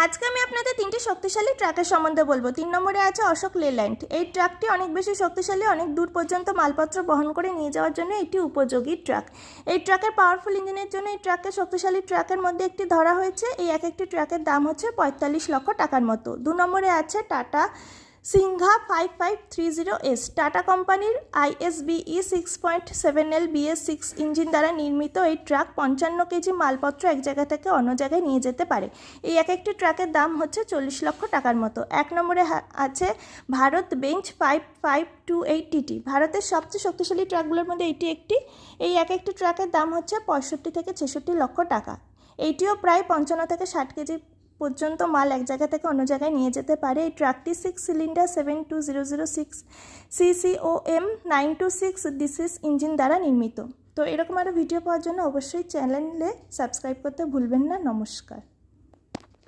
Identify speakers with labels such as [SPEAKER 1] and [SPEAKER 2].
[SPEAKER 1] আজকে আমি আপনাদের তিনটি শক্তিশালী ট্রাকের সম্বন্ধে বলবো। 3 নম্বরে আছে অশোক লেল্যান্ড। এই ট্রাকটি অনেক বেশি শক্তিশালী, অনেক দূর পর্যন্ত মালপত্র বহন করে নিয়ে যাওয়ার জন্য এটি উপযোগী ট্রাক। এই ট্রাকের পাওয়ারফুল ইঞ্জিনের জন্য এই ট্রাককে শক্তিশালী ট্রাকের মধ্যে একটি ধরা হয়েছে। এই এক একটি ট্রাকের দাম হচ্ছে 45 লক্ষ টাকার মতো। 2 নম্বরে আছে টাটা সিংঘা 5530S। টাটা কোম্পানির ISBE 6.7L BS6 ইঞ্জিন দ্বারা নির্মিত এই ট্রাক 55 কেজি মালপত্র এক জায়গা থেকে অন্য জায়গায় নিয়ে যেতে পারে। এই এক একটি ট্রাকের দাম হচ্ছে 40 লক্ষ টাকার মতো। 1 নম্বরে আছে ভারত বেঞ্চ 5528TT। ভারতের সবচেয়ে শক্তিশালী ট্রাকগুলোর মধ্যে এটি একটি। এই এক একটি ট্রাকের দাম হচ্ছে 65 থেকে 66 লক্ষ টাকা। এইটিও প্রায় 55 থেকে 60 কেজি পর্যন্ত মাল এক জায়গা থেকে অন্য জায়গায় নিয়ে যেতে পারে। এই ট্রাকটি 6 সিলিন্ডার 72006 CCM 926 ডিসিস ইঞ্জিন দ্বারা নির্মিত। তো এরকম আরও ভিডিও পাওয়ার জন্য অবশ্যই চ্যানেলে সাবস্ক্রাইব করতে ভুলবেন না। নমস্কার।